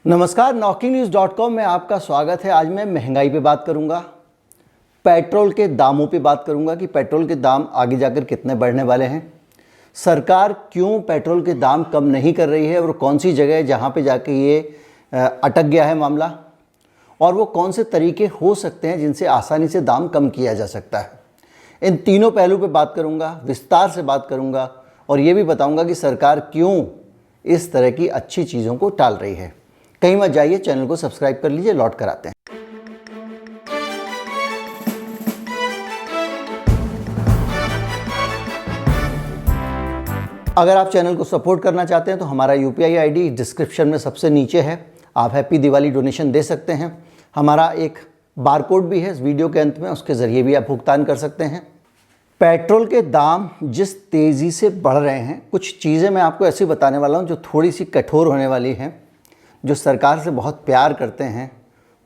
नमस्कार, NaughtyNews.com में आपका स्वागत है। आज मैं महंगाई पे बात करूंगा, पेट्रोल के दामों पे बात करूंगा कि पेट्रोल के दाम आगे जाकर कितने बढ़ने वाले हैं, सरकार क्यों पेट्रोल के दाम कम नहीं कर रही है और कौन सी जगह है जहां पे जाके ये अटक गया है मामला, और वो कौन से तरीके हो सकते हैं जिनसे आसानी से दाम कम किया जा सकता है। इन तीनों पहलू पे बात करूंगा, विस्तार से बात करूंगा और ये भी बताऊंगा कि सरकार क्यों इस तरह की अच्छी चीज़ों को टाल रही है। कहीं मत जाइए, चैनल को सब्सक्राइब कर लीजिए, लौट कर आते हैं। अगर आप चैनल को सपोर्ट करना चाहते हैं तो हमारा यूपीआई आईडी डिस्क्रिप्शन में सबसे नीचे है। आप हैप्पी दिवाली डोनेशन दे सकते हैं। हमारा एक बारकोड भी है इस वीडियो के अंत में, उसके ज़रिए भी आप भुगतान कर सकते हैं। पेट्रोल के दाम जिस तेज़ी से बढ़ रहे हैं, कुछ चीज़ें मैं आपको ऐसी बताने वाला हूं जो थोड़ी सी कठोर होने वाली हैं। जो सरकार से बहुत प्यार करते हैं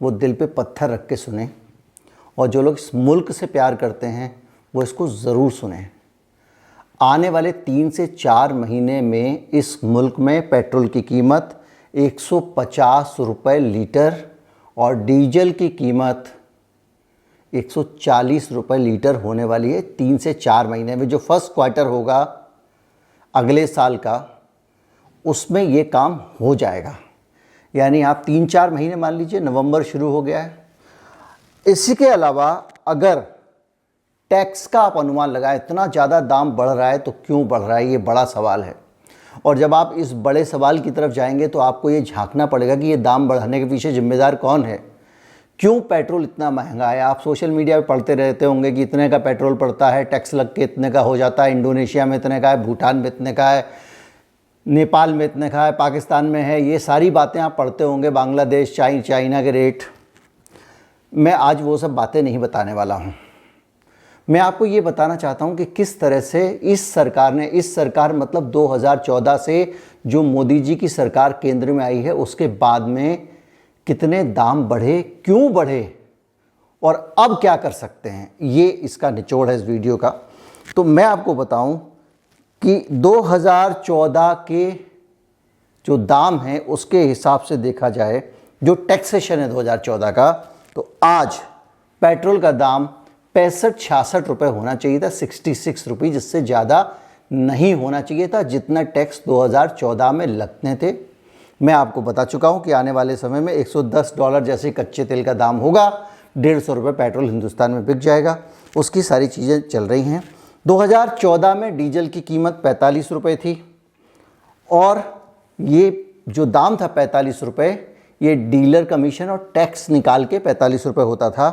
वो दिल पे पत्थर रख के सुने, और जो लोग इस मुल्क से प्यार करते हैं वो इसको ज़रूर सुने। आने वाले 3 से 4 महीने में इस मुल्क में पेट्रोल की कीमत 150 रुपये लीटर और डीजल की कीमत 140 रुपये लीटर होने वाली है। 3 से 4 महीने में जो फर्स्ट क्वार्टर होगा अगले साल का, उसमें ये काम हो जाएगा। यानी आप 3-4 महीने मान लीजिए, नवंबर शुरू हो गया है। इसी के अलावा अगर टैक्स का आप अनुमान लगाएं, इतना ज़्यादा दाम बढ़ रहा है तो क्यों बढ़ रहा है, ये बड़ा सवाल है। और जब आप इस बड़े सवाल की तरफ जाएंगे तो आपको ये झांकना पड़ेगा कि ये दाम बढ़ाने के पीछे जिम्मेदार कौन है, क्यों पेट्रोल इतना महंगा है। आप सोशल मीडिया पे पढ़ते रहते होंगे कि इतने का पेट्रोल पड़ता है, टैक्स लग के इतने का हो जाता है, इंडोनेशिया में इतने का है, भूटान में इतने का है, नेपाल में इतने का है, पाकिस्तान में है। ये सारी बातें आप पढ़ते होंगे, बांग्लादेश, चाइना के रेट। मैं आज वो सब बातें नहीं बताने वाला हूँ। मैं आपको ये बताना चाहता हूँ कि किस तरह से इस सरकार मतलब 2014 से जो मोदी जी की सरकार केंद्र में आई है, उसके बाद में कितने दाम बढ़े, क्यों बढ़े और अब क्या कर सकते हैं, ये इसका निचोड़ है इस वीडियो का। तो मैं आपको बताऊं कि 2014 के जो दाम हैं उसके हिसाब से देखा जाए, जो टैक्सेशन है 2014 का, तो आज पेट्रोल का दाम 65-66 रुपये होना चाहिए था, 66 रुपये, जिससे ज़्यादा नहीं होना चाहिए था जितना टैक्स 2014 में लगते थे। मैं आपको बता चुका हूं कि आने वाले समय में $110 जैसे कच्चे तेल का दाम होगा, 150 रुपये पेट्रोल हिंदुस्तान में बिक जाएगा। उसकी सारी चीज़ें चल रही हैं। 2014 में डीजल की कीमत 45 रुपये थी, और ये जो दाम था 45 रुपये, ये डीलर कमीशन और टैक्स निकाल के 45 रुपये होता था।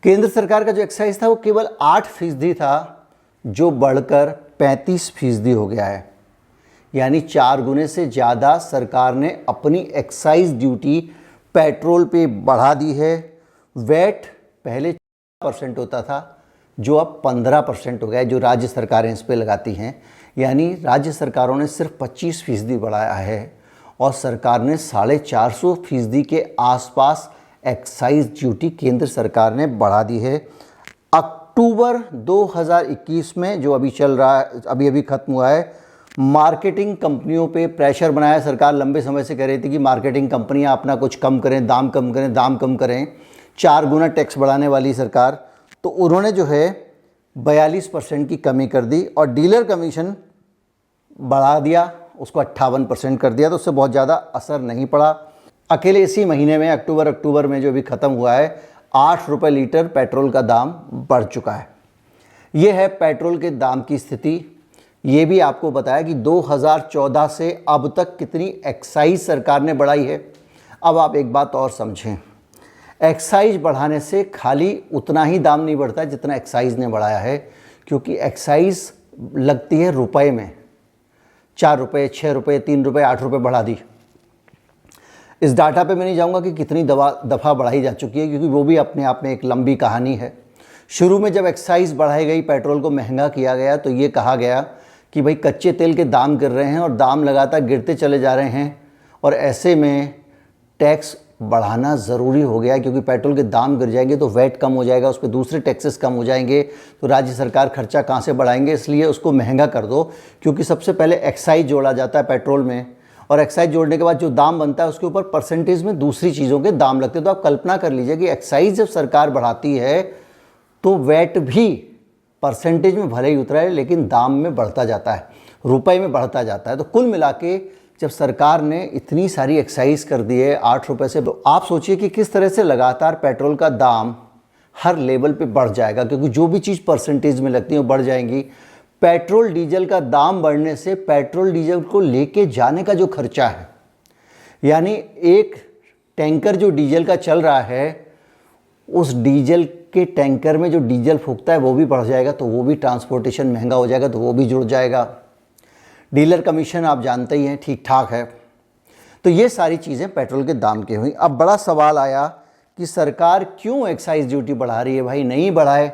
केंद्र सरकार का जो एक्साइज था वो केवल 8% था, जो बढ़कर 35% हो गया है। यानी 4 गुने से ज़्यादा सरकार ने अपनी एक्साइज ड्यूटी पेट्रोल पे बढ़ा दी है। वैट पहले 4% होता था, जो अब 15% हो गया है, जो राज्य सरकारें इस पे लगाती हैं। यानी राज्य सरकारों ने सिर्फ 25% बढ़ाया है और सरकार ने 450% के आसपास एक्साइज ड्यूटी केंद्र सरकार ने बढ़ा दी है। अक्टूबर 2021 में, जो अभी चल रहा है, अभी ख़त्म हुआ है, मार्केटिंग कंपनियों पे प्रेशर बनाया सरकार। लंबे समय से कह रही थी कि मार्केटिंग कंपनियां अपना कुछ कम करें, दाम कम करें। 4 गुना टैक्स बढ़ाने वाली सरकार, तो उन्होंने जो है 42% की कमी कर दी और डीलर कमीशन बढ़ा दिया, उसको 58% कर दिया। तो उससे बहुत ज़्यादा असर नहीं पड़ा। अकेले इसी महीने में अक्टूबर में जो अभी ख़त्म हुआ है, 8 रुपये लीटर पेट्रोल का दाम बढ़ चुका है। ये है पेट्रोल के दाम की स्थिति। ये भी आपको बताया कि 2014 से अब तक कितनी एक्साइज सरकार ने बढ़ाई है। अब आप एक बात और समझें, एक्साइज बढ़ाने से खाली उतना ही दाम नहीं बढ़ता जितना एक्साइज ने बढ़ाया है, क्योंकि एक्साइज लगती है रुपए में। 4 रुपये, 6 रुपये, 3 रुपये, 8 रुपये बढ़ा दी। इस डाटा पे मैं नहीं जाऊंगा कि कितनी दफ़ा बढ़ाई जा चुकी है, क्योंकि वो भी अपने आप में एक लंबी कहानी है। शुरू में जब एक्साइज बढ़ाई गई, पेट्रोल को महंगा किया गया, तो ये कहा गया कि भाई कच्चे तेल के दाम गिर रहे हैं और दाम लगातार गिरते चले जा रहे हैं, और ऐसे में टैक्स बढ़ाना ज़रूरी हो गया, क्योंकि पेट्रोल के दाम गिर जाएंगे तो वैट कम हो जाएगा, उस पर दूसरे टैक्सेस कम हो जाएंगे, तो राज्य सरकार खर्चा कहाँ से बढ़ाएंगे। इसलिए उसको महंगा कर दो, क्योंकि सबसे पहले एक्साइज जोड़ा जाता है पेट्रोल में, और एक्साइज जोड़ने के बाद जो दाम बनता है उसके ऊपर परसेंटेज में दूसरी चीज़ों के दाम लगते हैं। तो आप कल्पना कर लीजिए कि एक्साइज जब सरकार बढ़ाती है तो वैट भी परसेंटेज में भले ही उतरा है लेकिन दाम में बढ़ता जाता है, रुपए में बढ़ता जाता है। तो कुल मिला के जब सरकार ने इतनी सारी एक्साइज कर दी है 8 रुपये से, तो आप सोचिए कि किस तरह से लगातार पेट्रोल का दाम हर लेवल पे बढ़ जाएगा, क्योंकि जो भी चीज़ परसेंटेज में लगती है वो बढ़ जाएंगी। पेट्रोल डीजल का दाम बढ़ने से पेट्रोल डीजल को लेके जाने का जो खर्चा है, यानी एक टैंकर जो डीजल का चल रहा है उस डीजल के टैंकर में जो डीजल फूकता है वो भी बढ़ जाएगा, तो वो भी ट्रांसपोर्टेशन महंगा हो जाएगा, तो वो भी जुड़ जाएगा। डीलर कमीशन आप जानते ही हैं ठीक ठाक है। तो ये सारी चीज़ें पेट्रोल के दाम की हुई। अब बड़ा सवाल आया कि सरकार क्यों एक्साइज ड्यूटी बढ़ा रही है। भाई नहीं बढ़ाए,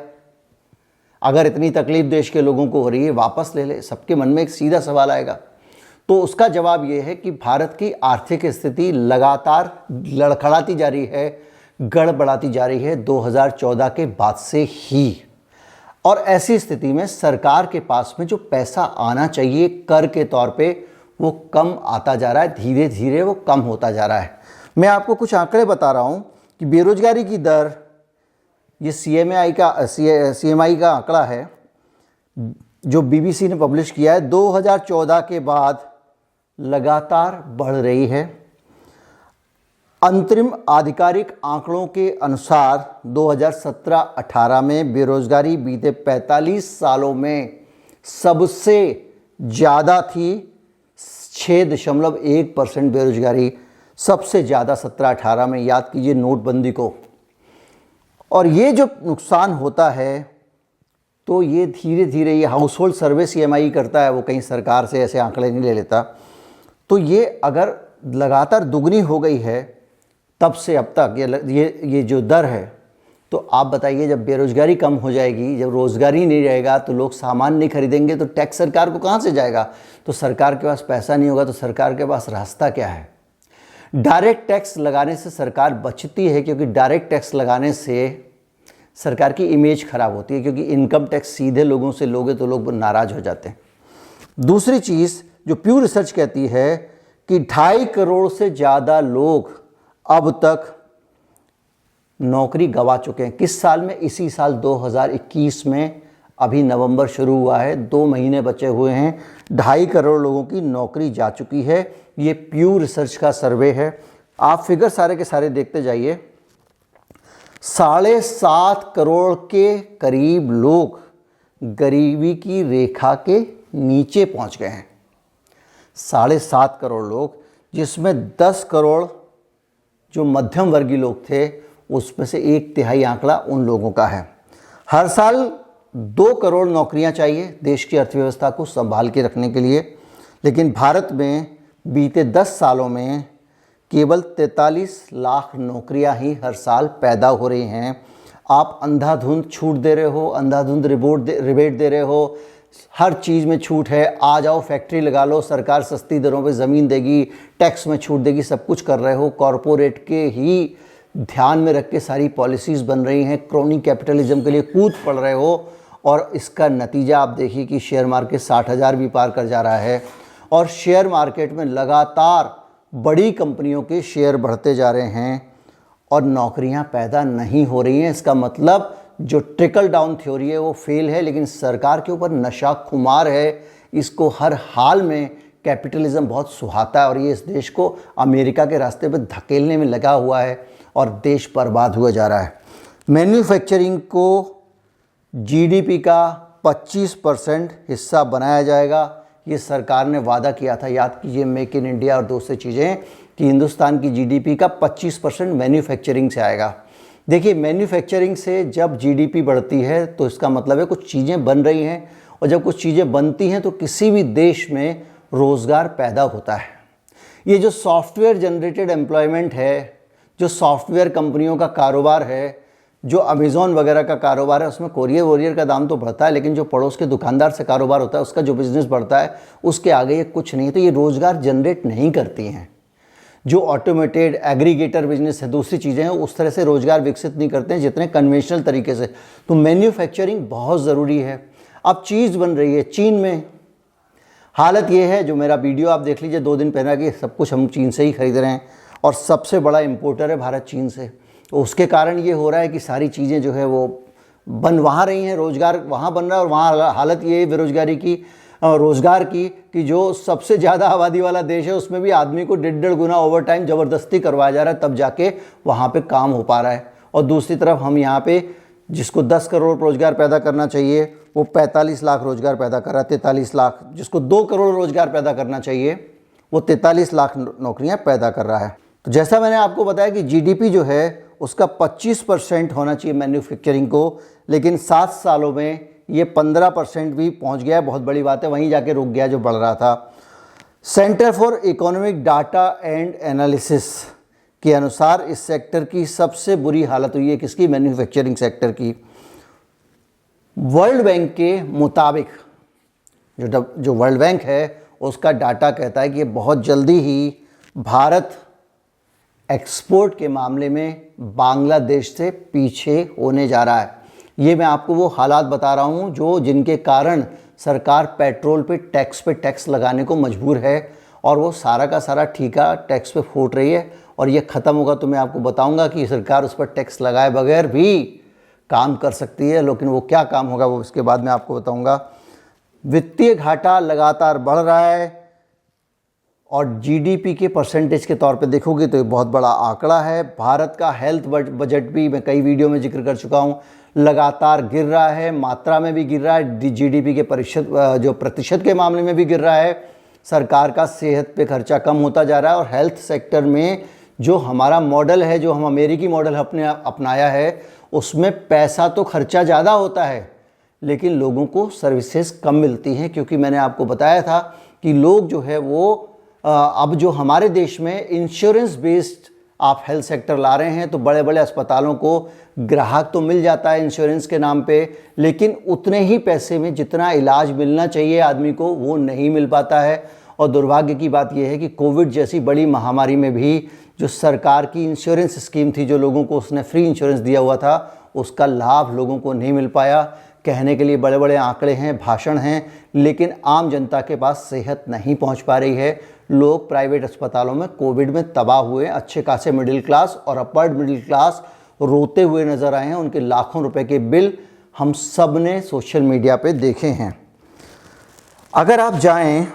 अगर इतनी तकलीफ देश के लोगों को हो रही है वापस ले ले। सबके मन में एक सीधा सवाल आएगा। तो उसका जवाब ये है कि भारत की आर्थिक स्थिति लगातार लड़खड़ाती जा रही है, गड़बड़ाती जा रही है 2014 के बाद से ही। और ऐसी स्थिति में सरकार के पास में जो पैसा आना चाहिए कर के तौर पे वो कम आता जा रहा है, धीरे धीरे वो कम होता जा रहा है। मैं आपको कुछ आंकड़े बता रहा हूँ कि बेरोजगारी की दर, ये सीएमआई का आंकड़ा है जो बीबीसी ने पब्लिश किया है, 2014 के बाद लगातार बढ़ रही है। अंतरिम आधिकारिक आंकड़ों के अनुसार 2017-18 में बेरोजगारी बीते 45 सालों में सबसे ज़्यादा थी। 6.1% बेरोजगारी सबसे ज़्यादा 17-18 में, याद कीजिए नोटबंदी को। और ये जो नुकसान होता है तो ये धीरे धीरे, ये हाउस होल्ड सर्वे सीएमआई करता है, वो कहीं सरकार से ऐसे आंकड़े नहीं ले लेता। तो ये अगर लगातार दुगनी हो गई है तब से अब तक ये जो दर है, तो आप बताइए जब बेरोजगारी कम हो जाएगी, जब रोज़गारी नहीं रहेगा तो लोग सामान नहीं खरीदेंगे, तो टैक्स सरकार को कहाँ से जाएगा। तो सरकार के पास पैसा नहीं होगा तो सरकार के पास रास्ता क्या है। डायरेक्ट टैक्स लगाने से सरकार बचती है, क्योंकि डायरेक्ट टैक्स लगाने से सरकार की इमेज खराब होती है, क्योंकि इनकम टैक्स सीधे लोगों से लोगे तो लोग नाराज़ हो जाते हैं। दूसरी चीज़ जो प्यू रिसर्च कहती है कि 2.5 करोड़ से ज़्यादा लोग अब तक नौकरी गंवा चुके हैं। किस साल में? इसी साल 2021 में। अभी नवंबर शुरू हुआ है, 2 महीने बचे हुए हैं, 2.5 करोड़ लोगों की नौकरी जा चुकी है। ये प्यू रिसर्च का सर्वे है। आप फिगर सारे के सारे देखते जाइए। 7.5 करोड़ के करीब लोग गरीबी की रेखा के नीचे पहुंच गए हैं। 7.5 करोड़ लोग, जिसमें 10 करोड़ जो मध्यम वर्गीय लोग थे, उसमें से 1/3 आंकड़ा उन लोगों का है। हर साल 2 करोड़ नौकरियां चाहिए देश की अर्थव्यवस्था को संभाल के रखने के लिए, लेकिन भारत में बीते 10 सालों में केवल 43 लाख नौकरियां ही हर साल पैदा हो रही हैं। आप अंधाधुंध छूट दे रहे हो, अंधाधुंध रिबेट दे रहे हो, हर चीज़ में छूट है। आ जाओ फैक्ट्री लगा लो, सरकार सस्ती दरों पे ज़मीन देगी, टैक्स में छूट देगी, सब कुछ कर रहे हो। कॉरपोरेट के ही ध्यान में रख के सारी पॉलिसीज़ बन रही हैं, क्रोनी कैपिटलिज्म के लिए कूद पड़ रहे हो। और इसका नतीजा आप देखिए कि शेयर मार्केट 60,000 भी पार कर जा रहा है। और शेयर मार्केट में लगातार बड़ी कंपनियों के शेयर बढ़ते जा रहे हैं और नौकरियां पैदा नहीं हो रही हैं। इसका मतलब जो ट्रिकल डाउन थ्योरी है वो फेल है, लेकिन सरकार के ऊपर नशा खुमार है। इसको हर हाल में कैपिटलिज्म बहुत सुहाता है और ये इस देश को अमेरिका के रास्ते पर धकेलने में लगा हुआ है और देश बर्बाद हुआ जा रहा है। मैन्युफैक्चरिंग को जीडीपी का 25% हिस्सा बनाया जाएगा, ये सरकार ने वादा किया था। याद कीजिए मेक इन इंडिया और दूसरी चीज़ें, कि हिंदुस्तान की जीडीपी का 25% मैन्युफैक्चरिंग से आएगा। देखिए मैन्युफैक्चरिंग से जब जीडीपी बढ़ती है तो इसका मतलब है कुछ चीज़ें बन रही हैं, और जब कुछ चीज़ें बनती हैं तो किसी भी देश में रोज़गार पैदा होता है। ये जो सॉफ्टवेयर जनरेटेड एम्प्लॉयमेंट है, जो सॉफ्टवेयर कंपनियों का कारोबार है, जो अमेज़ॉन वगैरह का कारोबार है, उसमें कोरियर वोरियर का दाम तो बढ़ता है, लेकिन जो पड़ोस के दुकानदार से कारोबार होता है उसका जो बिज़नेस बढ़ता है उसके आगे ये कुछ नहीं है। तो ये रोज़गार जनरेट नहीं करती हैं। जो ऑटोमेटेड एग्रीगेटर बिजनेस है, दूसरी चीज़ें हैं, उस तरह से रोज़गार विकसित नहीं करते हैं जितने कन्वेंशनल तरीके से। तो मैन्युफैक्चरिंग बहुत ज़रूरी है। अब चीज़ बन रही है चीन में, हालत ये है, जो मेरा वीडियो आप देख लीजिए 2 दिन पहले, कि सब कुछ हम चीन से ही खरीद रहे हैं और सबसे बड़ा इम्पोर्टर है भारत चीन से। तो उसके कारण ये हो रहा है कि सारी चीज़ें जो है वो बन वहाँ रही हैं, रोज़गार वहाँ बन रहा है, और वहाँ हालत ये है बेरोज़गारी की, रोज़गार की, कि जो सबसे ज़्यादा आबादी वाला देश है उसमें भी आदमी को 1.5 गुना ओवर टाइम ज़बरदस्ती करवाया जा रहा है, तब जाके वहाँ पे काम हो पा रहा है। और दूसरी तरफ हम यहाँ पे जिसको 10 करोड़ रोज़गार पैदा करना चाहिए वो 45 लाख रोज़गार पैदा कर रहा है, 43 लाख। जिसको 2 करोड़ रोज़गार पैदा करना चाहिए वो 43 लाख नौकरियाँ पैदा कर रहा है। तो जैसा मैंने आपको बताया कि जीडीपी जो है उसका 25% होना चाहिए मैन्युफैक्चरिंग को, लेकिन 7 सालों में ये 15% भी पहुंच गया है। बहुत बड़ी बात है, वहीं जाके रुक गया जो बढ़ रहा था। Centre for economic data and analysis के अनुसार इस सेक्टर की सबसे बुरी हालत हुई है, किसकी? मैन्युफैक्चरिंग सेक्टर की। वर्ल्ड बैंक के मुताबिक जो वर्ल्ड बैंक है उसका डाटा कहता है कि बहुत जल्दी ही भारत एक्सपोर्ट के मामले में बांग्लादेश से पीछे होने जा रहा है। ये मैं आपको वो हालात बता रहा हूँ जिनके कारण सरकार पेट्रोल पे टैक्स लगाने को मजबूर है, और वो सारा का सारा ठीका टैक्स पे फूट रही है। और ये ख़त्म होगा तो मैं आपको बताऊंगा कि सरकार उस पर टैक्स लगाए बगैर भी काम कर सकती है, लेकिन वो क्या काम होगा वो इसके बाद मैं आपको बताऊंगा। वित्तीय घाटा लगातार बढ़ रहा है, और जीडीपी के परसेंटेज के तौर पे देखोगे तो ये बहुत बड़ा आंकड़ा है। भारत का हेल्थ बजट भी मैं कई वीडियो में जिक्र कर चुका हूँ, लगातार गिर रहा है, मात्रा में भी गिर रहा है, जीडीपी के प्रतिशत के मामले में भी गिर रहा है। सरकार का सेहत पे खर्चा कम होता जा रहा है, और हेल्थ सेक्टर में जो हमारा मॉडल है, जो हम अमेरिकी मॉडल अपने अपनाया है, उसमें पैसा तो खर्चा ज़्यादा होता है लेकिन लोगों को सर्विसेज कम मिलती हैं। क्योंकि मैंने आपको बताया था कि लोग जो है वो अब जो हमारे देश में इंश्योरेंस बेस्ड आप हेल्थ सेक्टर ला रहे हैं, तो बड़े बड़े अस्पतालों को ग्राहक तो मिल जाता है इंश्योरेंस के नाम पे, लेकिन उतने ही पैसे में जितना इलाज मिलना चाहिए आदमी को वो नहीं मिल पाता है। और दुर्भाग्य की बात यह है कि कोविड जैसी बड़ी महामारी में भी जो सरकार की इंश्योरेंस स्कीम थी, जो लोगों को उसने फ्री इंश्योरेंस दिया हुआ था, उसका लाभ लोगों को नहीं मिल पाया। कहने के लिए बड़े बड़े आंकड़े हैं, भाषण हैं, लेकिन आम जनता के पास सेहत नहीं पहुंच पा रही है। लोग प्राइवेट अस्पतालों में कोविड में तबाह हुए। अच्छे खासे मिडिल क्लास और अपर मिडिल क्लास रोते हुए नज़र आए हैं। उनके लाखों रुपए के बिल हम सब ने सोशल मीडिया पे देखे हैं। अगर आप जाएं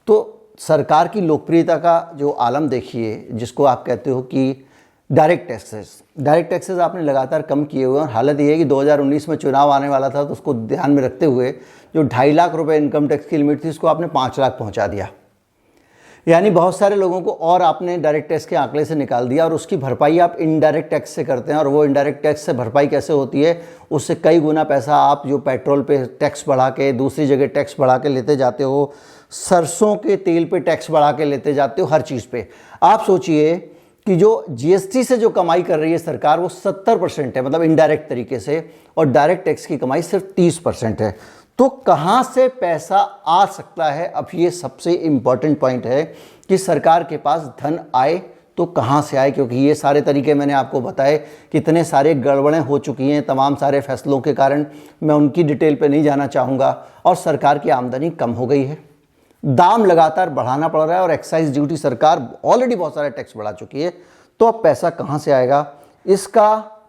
तो सरकार की लोकप्रियता का जो आलम देखिए, जिसको आप कहते हो कि डायरेक्ट टैक्सेस आपने लगातार कम किए हुए हैं। और हालत ये है कि 2019 में चुनाव आने वाला था, तो उसको ध्यान में रखते हुए जो 2.5 लाख रुपए इनकम टैक्स की लिमिट थी, उसको आपने 5 लाख पहुंचा दिया। यानी बहुत सारे लोगों को और आपने डायरेक्ट टैक्स के आंकड़े से निकाल दिया, और उसकी भरपाई आप इनडायरेक्ट टैक्स से करते हैं। और वो इनडायरेक्ट टैक्स से भरपाई कैसे होती है? उससे कई गुना पैसा आप जो पेट्रोल पे टैक्स बढ़ा के, दूसरी जगह टैक्स बढ़ा के लेते जाते हो, सरसों के तेल पे टैक्स बढ़ा के लेते जाते हो, हर चीज़ पे। आप सोचिए कि जो जीएसटी से जो कमाई कर रही है सरकार, वो 70% है, मतलब इनडायरेक्ट तरीके से, और डायरेक्ट टैक्स की कमाई सिर्फ 30% है। तो कहाँ से पैसा आ सकता है? अब ये सबसे इम्पॉर्टेंट पॉइंट है कि सरकार के पास धन आए तो कहाँ से आए, क्योंकि ये सारे तरीके मैंने आपको बताए, कितने सारे गड़बड़ें हो चुकी हैं तमाम सारे फैसलों के कारण। मैं उनकी डिटेल पे नहीं जाना चाहूँगा। और सरकार की आमदनी कम हो गई है, दाम लगातार बढ़ाना पड़ रहा है, और एक्साइज ड्यूटी सरकार ऑलरेडी बहुत सारे टैक्स बढ़ा चुकी है। तो अब पैसा कहाँ से आएगा? इसका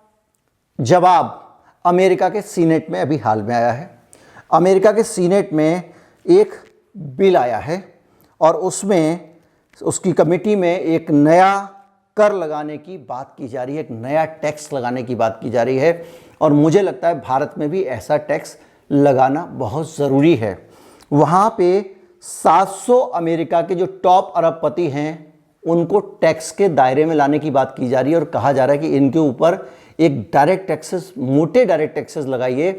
जवाब अमेरिका के सीनेट में अभी हाल में आया है। अमेरिका के सीनेट में एक बिल आया है, और उसमें उसकी कमेटी में एक नया कर लगाने की बात की जा रही है, एक नया टैक्स लगाने की बात की जा रही है। और मुझे लगता है भारत में भी ऐसा टैक्स लगाना बहुत ज़रूरी है। वहाँ पे 700 अमेरिका के जो टॉप अरबपति हैं उनको टैक्स के दायरे में लाने की बात की जा रही है, और कहा जा रहा है कि इनके ऊपर एक डायरेक्ट टैक्सेस, मोटे डायरेक्ट टैक्सेस लगाइए,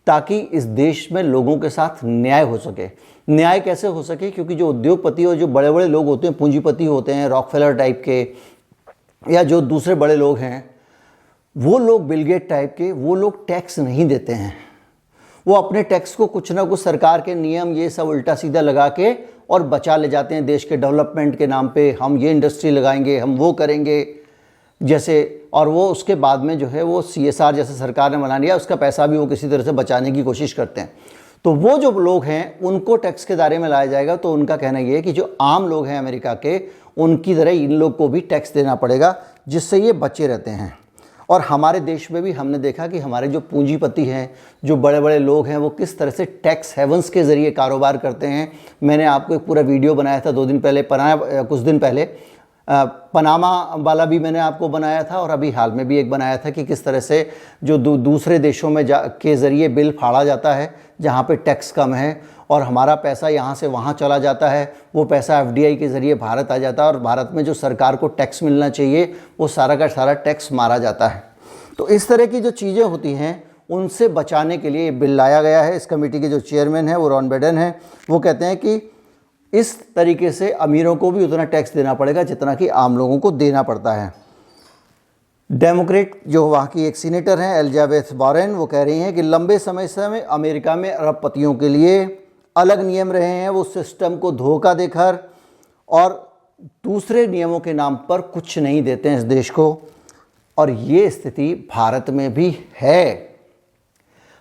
ताकि इस देश में लोगों के साथ न्याय हो सके। न्याय कैसे हो सके? क्योंकि जो उद्योगपति और जो बड़े बड़े लोग होते हैं, पूंजीपति होते हैं, रॉकफेलर टाइप के, या जो दूसरे बड़े लोग हैं, वो लोग बिल गेट टाइप के, वो लोग टैक्स नहीं देते हैं। वो अपने टैक्स को कुछ ना कुछ सरकार के नियम ये सब उल्टा सीधा लगा के और बचा ले जाते हैं देश के डेवलपमेंट के नाम पे। हम ये इंडस्ट्री लगाएंगे, हम वो करेंगे जैसे, और वो उसके बाद में जो है वो CSR जैसे सरकार ने बना लिया, उसका पैसा भी वो किसी तरह से बचाने की कोशिश करते हैं। तो वो जो लोग हैं उनको टैक्स के दायरे में लाया जाएगा। तो उनका कहना ये है कि जो आम लोग हैं अमेरिका के, उनकी तरह इन लोग को भी टैक्स देना पड़ेगा, जिससे ये बचे रहते हैं। और हमारे देश में भी हमने देखा कि हमारे जो पूंजीपति हैं, जो बड़े बड़े लोग हैं, वो किस तरह से टैक्स हेवंस के ज़रिए कारोबार करते हैं। मैंने आपको एक पूरा वीडियो बनाया था 2 दिन पहले, कुछ दिन पहले पनामा वाला भी मैंने आपको बनाया था, और अभी हाल में भी एक बनाया था कि किस तरह से जो दूसरे देशों में के ज़रिए बिल फाड़ा जाता है जहाँ पे टैक्स कम है, और हमारा पैसा यहाँ से वहाँ चला जाता है। वो पैसा एफडीआई के ज़रिए भारत आ जाता है, और भारत में जो सरकार को टैक्स मिलना चाहिए वो सारा का सारा टैक्स मारा जाता है। तो इस तरह की जो चीज़ें होती हैं उनसे बचाने के लिए ये बिल लाया गया है। इस कमेटी के जो चेयरमैन हैं वो रॉन बिडेन हैं। वो कहते हैं कि इस तरीके से अमीरों को भी उतना टैक्स देना पड़ेगा जितना कि आम लोगों को देना पड़ता है। डेमोक्रेट जो वहाँ की एक सीनेटर हैं एलिजाबेथ वॉरेन, वो कह रही हैं कि लंबे समय से अमेरिका में अरबपतियों के लिए अलग नियम रहे हैं। वो सिस्टम को धोखा देकर और दूसरे नियमों के नाम पर कुछ नहीं देते हैं इस देश को, और ये स्थिति भारत में भी है।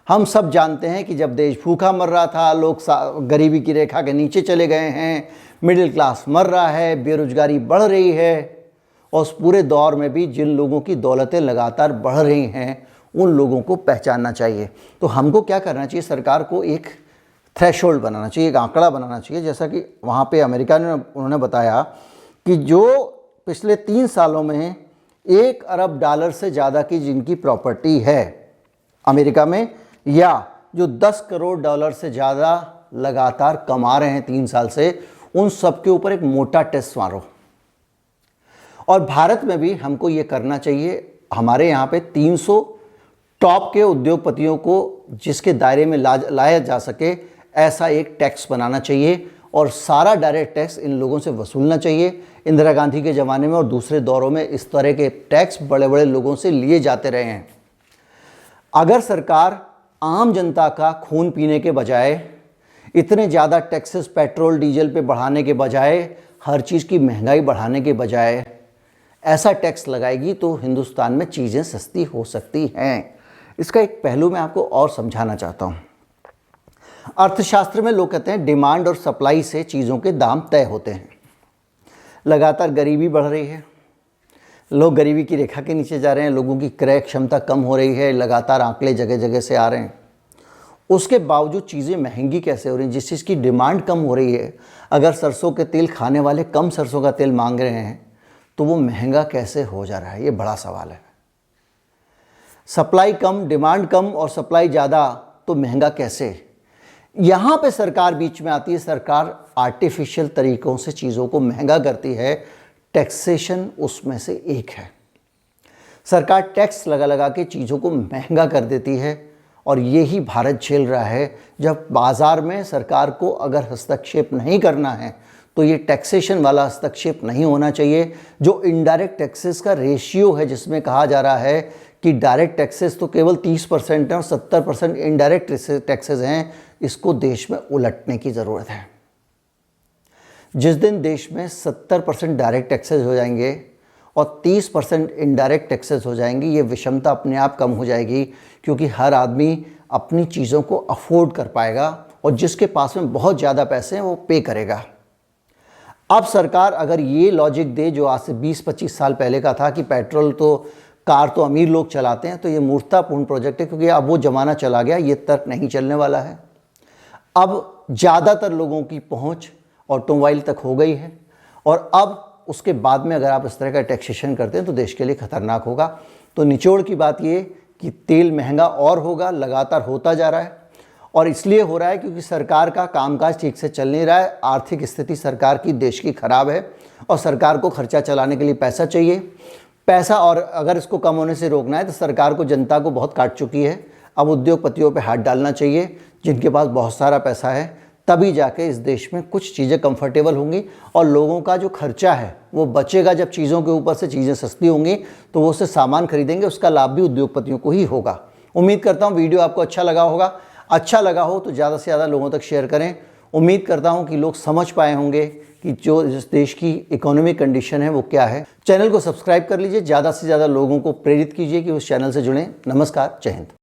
हम सब जानते हैं कि जब देश भूखा मर रहा था, लोग गरीबी की रेखा के नीचे चले गए हैं, मिडिल क्लास मर रहा है, बेरोजगारी बढ़ रही है, और उस पूरे दौर में भी जिन लोगों की दौलतें लगातार बढ़ रही हैं उन लोगों को पहचानना चाहिए। तो हमको क्या करना चाहिए, सरकार को एक थ्रेशोल्ड बनाना चाहिए, एक आंकड़ा बनाना चाहिए। जैसा कि वहाँ पे अमेरिका ने उन्होंने बताया कि जो पिछले 3 सालों में $1 अरब से ज़्यादा की जिनकी प्रॉपर्टी है अमेरिका में, या जो $10 करोड़ से ज़्यादा लगातार कमा रहे हैं 3 साल से, उन सब के ऊपर एक मोटा टेस्ट मारो। और भारत में भी हमको ये करना चाहिए। हमारे यहाँ पे 300 टॉप के उद्योगपतियों को जिसके दायरे में लाया जा सके, ऐसा एक टैक्स बनाना चाहिए, और सारा डायरेक्ट टैक्स इन लोगों से वसूलना चाहिए। इंदिरा गांधी के ज़माने में और दूसरे दौरों में इस तरह के टैक्स बड़े बड़े लोगों से लिए जाते रहे हैं। अगर सरकार आम जनता का खून पीने के बजाय, इतने ज़्यादा टैक्सेस पेट्रोल डीजल पे बढ़ाने के बजाय, हर चीज़ की महंगाई बढ़ाने के बजाय ऐसा टैक्स लगाएगी तो हिंदुस्तान में चीज़ें सस्ती हो सकती हैं। इसका एक पहलू मैं आपको और समझाना चाहता हूँ। अर्थशास्त्र में लोग कहते हैं डिमांड और सप्लाई से चीज़ों के दाम तय होते हैं। लगातार गरीबी बढ़ रही है, लोग गरीबी की रेखा के नीचे जा रहे हैं, लोगों की क्रय क्षमता कम हो रही है, लगातार आंकड़े जगह जगह से आ रहे हैं। उसके बावजूद चीज़ें महंगी कैसे हो रही हैं? जिस चीज़ की डिमांड कम हो रही है, अगर सरसों के तेल खाने वाले कम सरसों का तेल मांग रहे हैं तो वो महंगा कैसे हो जा रहा है? ये बड़ा सवाल है। सप्लाई कम, डिमांड कम और सप्लाई ज़्यादा, तो महंगा कैसे? यहाँ पे सरकार बीच में आती है। सरकार आर्टिफिशियल तरीक़ों से चीज़ों को महंगा करती है। टैक्सेशन उसमें से एक है। सरकार टैक्स लगा लगा के चीज़ों को महंगा कर देती है, और यही भारत झेल रहा है। जब बाज़ार में सरकार को अगर हस्तक्षेप नहीं करना है तो ये टैक्सेशन वाला हस्तक्षेप नहीं होना चाहिए। जो इनडायरेक्ट टैक्सेस का रेशियो है, जिसमें कहा जा रहा है कि डायरेक्ट टैक्सेस तो केवल 30% हैं और 70% इनडायरेक्ट टैक्सेस हैं, इसको देश में उलटने की ज़रूरत है। जिस दिन देश में 70% डायरेक्ट टैक्सेस हो जाएंगे और 30% इनडायरेक्ट टैक्सेस हो जाएंगी, ये विषमता अपने आप कम हो जाएगी, क्योंकि हर आदमी अपनी चीज़ों को अफोर्ड कर पाएगा, और जिसके पास में बहुत ज़्यादा पैसे हैं वो पे करेगा। अब सरकार अगर ये लॉजिक दे जो आज से 20-25 साल पहले का था कि पेट्रोल तो कार तो अमीर लोग चलाते हैं, तो ये मूर्खतापूर्ण प्रोजेक्ट है, क्योंकि अब वो ज़माना चला गया। ये तर्क नहीं चलने वाला है। अब ज़्यादातर लोगों की पहुँच ऑटोमोबाइल तक हो गई है, और अब उसके बाद में अगर आप इस तरह का टैक्सेशन करते हैं तो देश के लिए खतरनाक होगा। तो निचोड़ की बात ये कि तेल महंगा और होगा, लगातार होता जा रहा है, और इसलिए हो रहा है क्योंकि सरकार का कामकाज ठीक से चल नहीं रहा है। आर्थिक स्थिति सरकार की देश की खराब है, और सरकार को खर्चा चलाने के लिए पैसा चाहिए। पैसा, और अगर इसको कम होने से रोकना है तो सरकार को जनता को बहुत काट चुकी है। अब उद्योगपतियों पे हाथ डालना चाहिए जिनके पास बहुत सारा पैसा है, तभी जाके इस देश में कुछ चीज़ें कंफर्टेबल होंगी, और लोगों का जो खर्चा है वो बचेगा। जब चीज़ों के ऊपर से चीज़ें सस्ती होंगी तो वो उससे सामान खरीदेंगे, उसका लाभ भी उद्योगपतियों को ही होगा। उम्मीद करता हूँ वीडियो आपको अच्छा लगा होगा। अच्छा लगा हो तो ज़्यादा से ज़्यादा लोगों तक शेयर करें। उम्मीद करता हूँ कि लोग समझ पाए होंगे कि जो इस देश की इकोनॉमिक कंडीशन है वो क्या है। चैनल को सब्सक्राइब कर लीजिए, ज़्यादा से ज़्यादा लोगों को प्रेरित कीजिए कि उस चैनल से जुड़ें। नमस्कार, जय हिंद।